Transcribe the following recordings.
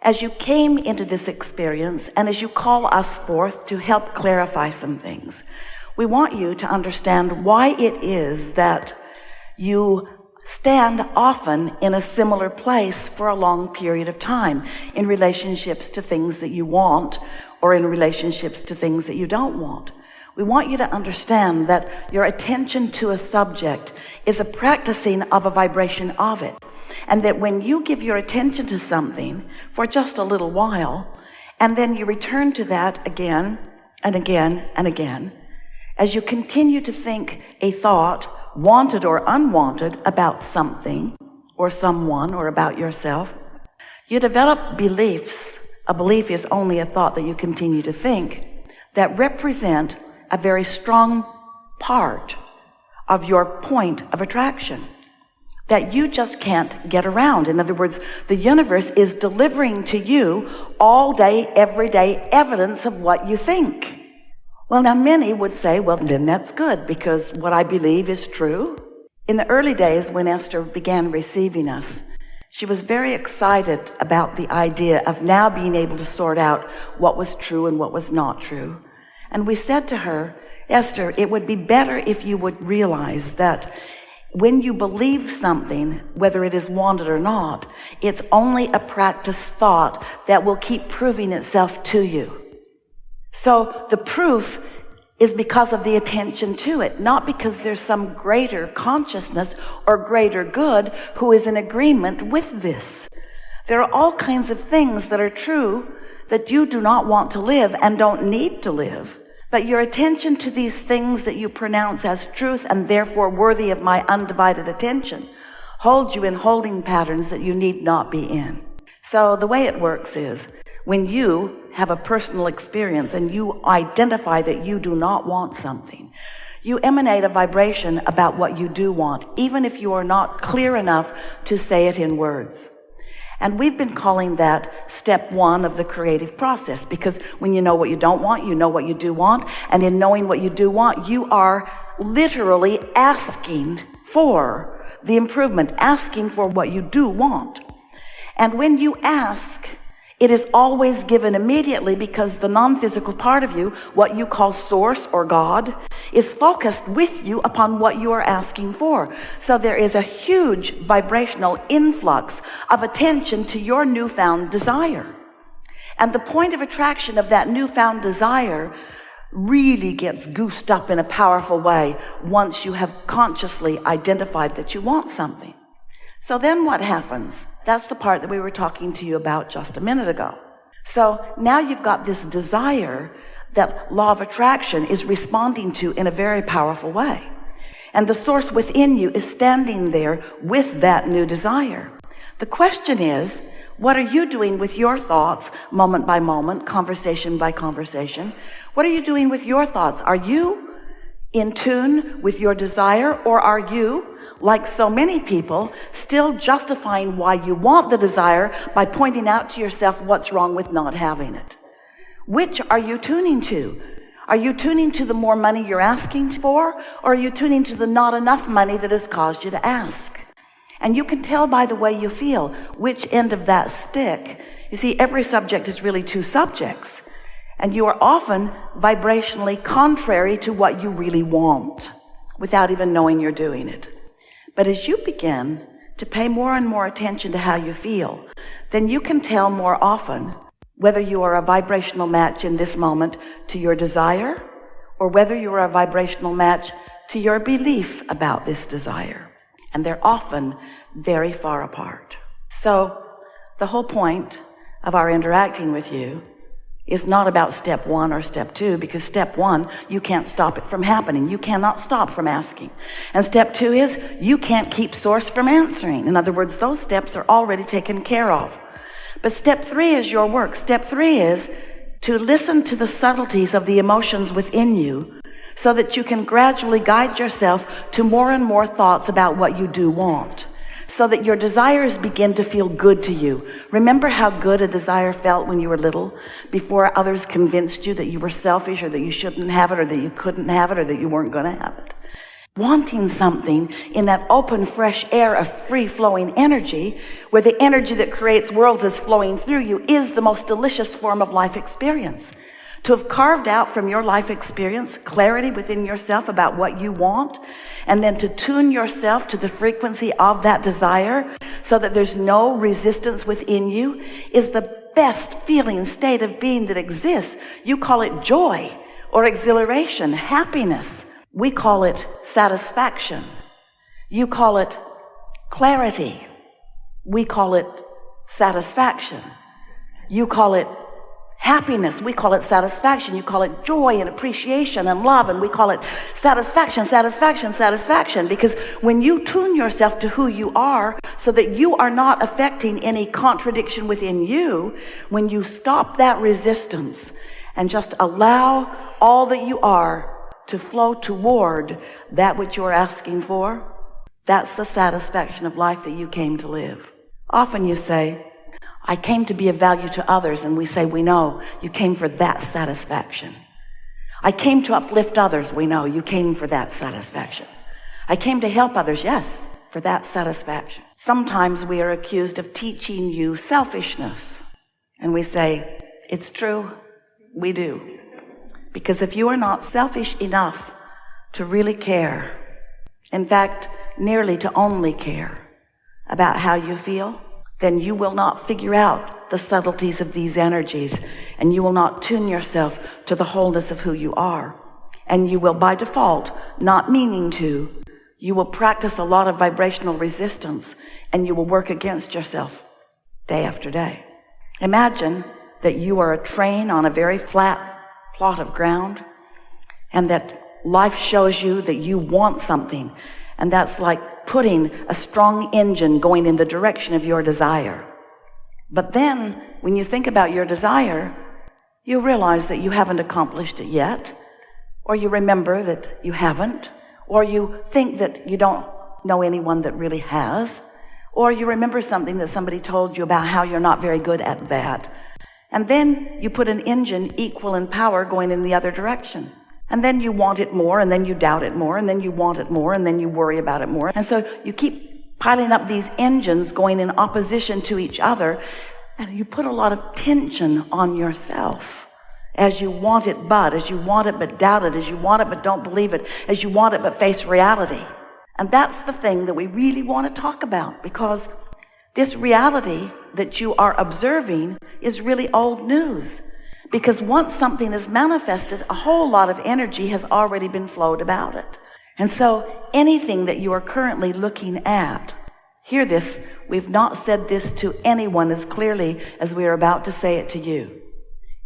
as you came into this experience and as you call us forth to help clarify some things, we want you to understand why it is that you stand often in a similar place for a long period of time in relationships to things that you want or in relationships to things that you don't want. We want you to understand that your attention to a subject is a practicing of a vibration of it. And that when you give your attention to something for just a little while, and then you return to that again and again and again, as you continue to think a thought, wanted or unwanted, about something or someone or about yourself, you develop beliefs. A belief is only a thought that you continue to think that represent a very strong part of your point of attraction that you just can't get around. In other words, the universe is delivering to you all day, every day, evidence of what you think. Well, now many would say, well, then that's good, because what I believe is true. In the early days when Esther began receiving us, she was very excited about the idea of now being able to sort out what was true and what was not true. And we said to her, Esther, it would be better if you would realize that when you believe something, whether it is wanted or not, it's only a practice thought that will keep proving itself to you. So the proof is because of the attention to it, not because there's some greater consciousness or greater good who is in agreement with this. There are all kinds of things that are true that you do not want to live and don't need to live. But your attention to these things that you pronounce as truth and therefore worthy of my undivided attention holds you in holding patterns that you need not be in. So the way it works is, when you have a personal experience and you identify that you do not want something, you emanate a vibration about what you do want, even if you are not clear enough to say it in words. And we've been calling that step one of the creative process, because when you know what you don't want, you know what you do want. And in knowing what you do want, you are literally asking for the improvement, asking for what you do want. And when you ask, it is always given immediately, because the non-physical part of you, what you call source or God, is focused with you upon what you are asking for. So there is a huge vibrational influx of attention to your newfound desire. And the point of attraction of that newfound desire really gets goosed up in a powerful way once you have consciously identified that you want something. So then what happens? That's the part that we were talking to you about just a minute ago. So now you've got this desire that law of attraction is responding to in a very powerful way. And the source within you is standing there with that new desire. The question is, what are you doing with your thoughts moment by moment, conversation by conversation? What are you doing with your thoughts? Are you in tune with your desire, or are you, like so many people, still justifying why you want the desire by pointing out to yourself what's wrong with not having it? Which are you tuning to? Are you tuning to the more money you're asking for, or are you tuning to the not enough money that has caused you to ask? And you can tell by the way you feel which end of that stick. You see, every subject is really two subjects, and you are often vibrationally contrary to what you really want without even knowing you're doing it. But as you begin to pay more and more attention to how you feel, then you can tell more often whether you are a vibrational match in this moment to your desire, or whether you are a vibrational match to your belief about this desire. And they're often very far apart. So the whole point of our interacting with you is not about step one or step two, because step one, you can't stop it from happening. You cannot stop from asking. And step two is, you can't keep source from answering. In other words, those steps are already taken care of. But step three is your work. Step three is to listen to the subtleties of the emotions within you, so that you can gradually guide yourself to more and more thoughts about what you do want, so that your desires begin to feel good to you. Remember how good a desire felt when you were little, before others convinced you that you were selfish, or that you shouldn't have it, or that you couldn't have it, or that you weren't going to have it. wanting something in that open, fresh air of free-flowing energy, where the energy that creates worlds is flowing through you, is the most delicious form of life experience. To have carved out from your life experience clarity within yourself about what you want, and then to tune yourself to the frequency of that desire so that there's no resistance within you, is the best feeling state of being that exists. You call it joy or exhilaration, happiness. We call it satisfaction. You call it clarity. We call it satisfaction. You call it happiness. We call it satisfaction. You call it joy and appreciation and love, and we call it satisfaction, satisfaction, satisfaction. Because when you tune yourself to who you are so that you are not affecting any contradiction within you, when you stop that resistance and just allow all that you are to flow toward that which you're asking for, that's the satisfaction of life that you came to live. Often you say, I came to be of value to others, and we say, we know you came for that satisfaction. I came to uplift others, we know you came for that satisfaction. I came to help others, yes, for that satisfaction. Sometimes we are accused of teaching you selfishness, and we say, it's true, we do. Because if you are not selfish enough to really care, in fact, nearly to only care about how you feel, then you will not figure out the subtleties of these energies, and you will not tune yourself to the wholeness of who you are. And you will, by default, not meaning to, you will practice a lot of vibrational resistance, and you will work against yourself day after day. Imagine that you are a train on a very flat plot of ground, and that life shows you that you want something, and that's like putting a strong engine going in the direction of your desire. But then, when you think about your desire, you realize that you haven't accomplished it yet, or you remember that you haven't, or you think that you don't know anyone that really has, or you remember something that somebody told you about how you're not very good at that. And then you put an engine equal in power going in the other direction. And then you want it more, and then you doubt it more, and then you want it more, and then you worry about it more. And so you keep piling up these engines going in opposition to each other, and you put a lot of tension on yourself as you want it but, as you want it but doubt it, as you want it but don't believe it, as you want it but face reality. And that's the thing that we really want to talk about, because this reality that you are observing is really old news. Because once something is manifested, a whole lot of energy has already been flowed about it. And so anything that you are currently looking at, hear this, we've not said this to anyone as clearly as we are about to say it to you.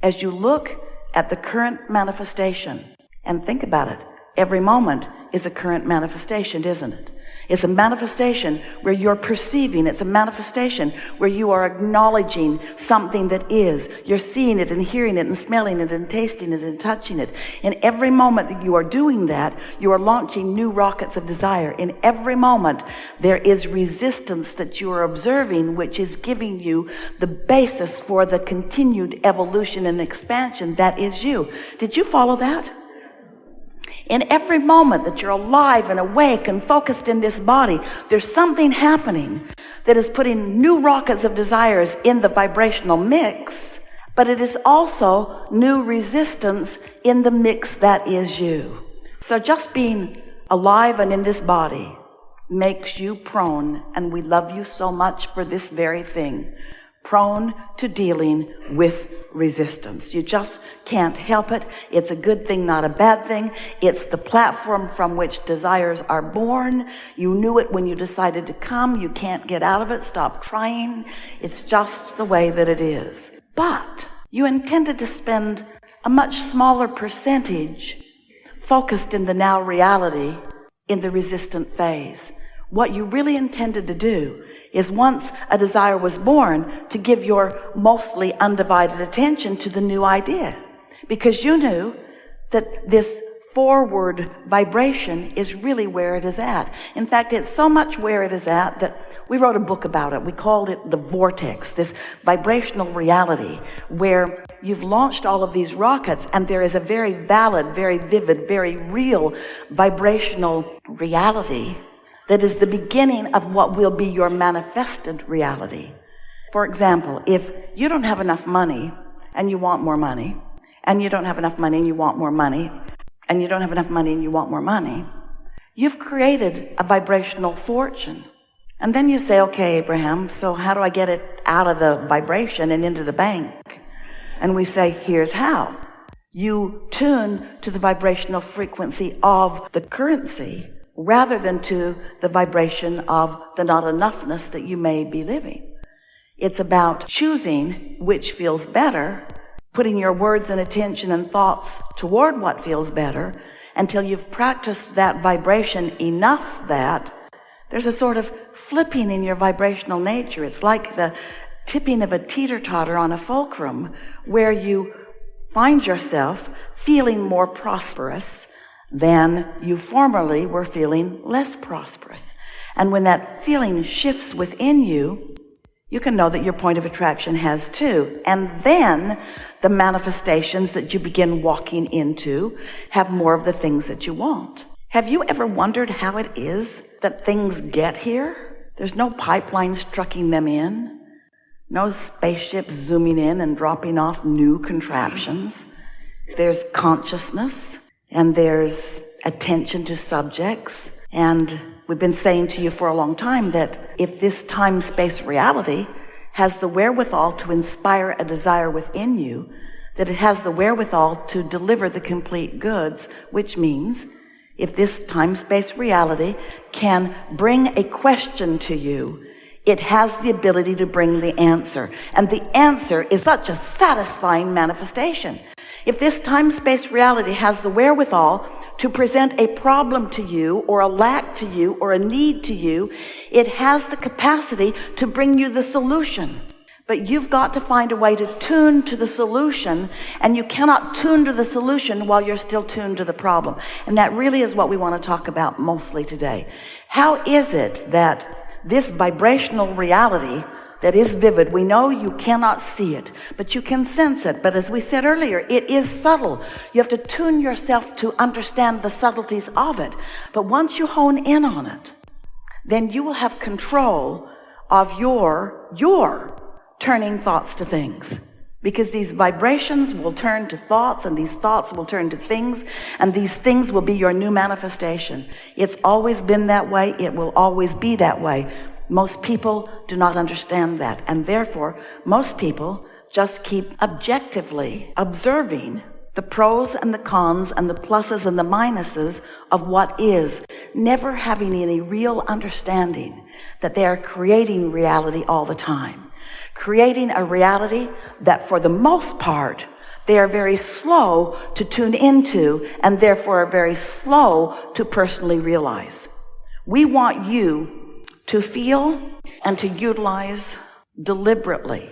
As you look at the current manifestation, and think about it, every moment is a current manifestation, isn't it? It's a manifestation where you're perceiving. It's a manifestation where you are acknowledging something that is. You're seeing it and hearing it and smelling it and tasting it and touching it. In every moment that you are doing that, you are launching new rockets of desire. In every moment, there is resistance that you are observing, which is giving you the basis for the continued evolution and expansion that is you. Did you follow that? In every moment that you're alive and awake and focused in this body, there's something happening that is putting new rockets of desires in the vibrational mix, but it is also new resistance in the mix that is you. So just being alive and in this body makes you prone, and we love you so much for this very thing, prone to dealing with resistance. You just can't help it. It's a good thing, not a bad thing. It's the platform from which desires are born. You knew it when you decided to come. You can't get out of it. Stop trying. It's just the way that it is. But you intended to spend a much smaller percentage focused in the now reality in the resistant phase. What you really intended to do is, once a desire was born, to give your mostly undivided attention to the new idea. Because you knew that this forward vibration is really where it is at. In fact, it's so much where it is at that We wrote a book about it. We called it the Vortex, this vibrational reality where you've launched all of these rockets and there is a very valid, very vivid, very real vibrational reality that is the beginning of what will be your manifested reality. For example, if you don't have enough money and you want more money, and you don't have enough money and you want more money, and you don't have enough money and you want more money, you've created a vibrational fortune. And then you say, okay, Abraham, so how do I get it out of the vibration and into the bank? And we say, here's how. You tune to the vibrational frequency of the currency rather than to the vibration of the not enoughness that you may be living. It's about choosing which feels better, putting your words and attention and thoughts toward what feels better until you've practiced that vibration enough that there's a sort of flipping in your vibrational nature. It's like the tipping of a teeter-totter on a fulcrum where you find yourself feeling more prosperous than you formerly were feeling less prosperous. And when that feeling shifts within you, you can know that your point of attraction has too. And then the manifestations that you begin walking into have more of the things that you want. Have you ever wondered how it is that things get here? There's no pipeline trucking them in, no spaceships zooming in and dropping off new contraptions. There's consciousness, and there's attention to subjects. And we've been saying to you for a long time that if this time-space reality has the wherewithal to inspire a desire within you, that it has the wherewithal to deliver the complete goods, which means if this time-space reality can bring a question to you, it has the ability to bring the answer. And the answer is such a satisfying manifestation. If this time-space reality has the wherewithal to present a problem to you or a lack to you or a need to you, it has the capacity to bring you the solution. But you've got to find a way to tune to the solution, and you cannot tune to the solution while you're still tuned to the problem. And that really is what we want to talk about mostly today. How is it that this vibrational reality that is vivid, we know you cannot see it, but you can sense it. But as we said earlier, it is subtle. You have to tune yourself to understand the subtleties of it. But once you hone in on it, then you will have control of your turning thoughts to things. Because these vibrations will turn to thoughts, and these thoughts will turn to things, and these things will be your new manifestation. It's always been that way. It will always be that way. Most people do not understand that, and therefore most people just keep objectively observing the pros and the cons and the pluses and the minuses of what is, never having any real understanding that they are creating reality all the time. Creating a reality that for the most part they are very slow to tune into and therefore are very slow to personally realize. We want you to feel and to utilize deliberately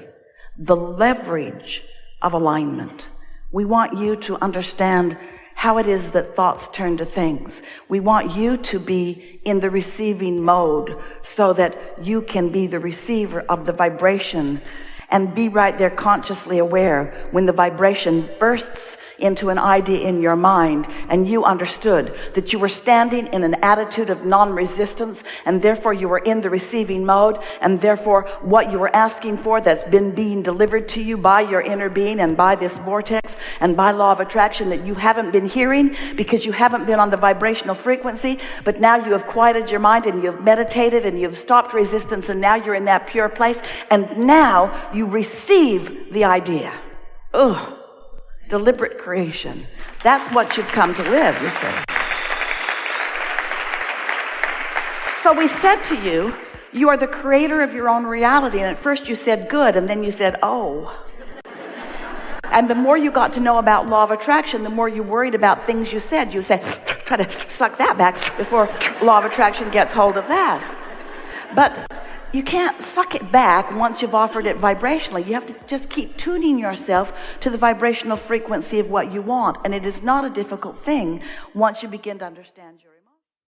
the leverage of alignment. We want you to understand how it is that thoughts turn to things. We want you to be in the receiving mode so that you can be the receiver of the vibration and be right there consciously aware when the vibration bursts into an idea in your mind and you understood that you were standing in an attitude of non-resistance, and therefore you were in the receiving mode, and therefore what you were asking for that's been being delivered to you by your inner being and by this vortex and by law of attraction that you haven't been hearing because you haven't been on the vibrational frequency, but now you have quieted your mind and you've meditated and you've stopped resistance, and now you're in that pure place, and now you receive the idea. Ugh. Deliberate creation. That's what you've come to live, you see. So we said to you, you are the creator of your own reality. And at first you said good, and then you said, oh. And the more you got to know about law of attraction, the more you worried about things you said. You say, try to suck that back before law of attraction gets hold of that. But you can't suck it back once you've offered it vibrationally. You have to just keep tuning yourself to the vibrational frequency of what you want. And it is not a difficult thing once you begin to understand your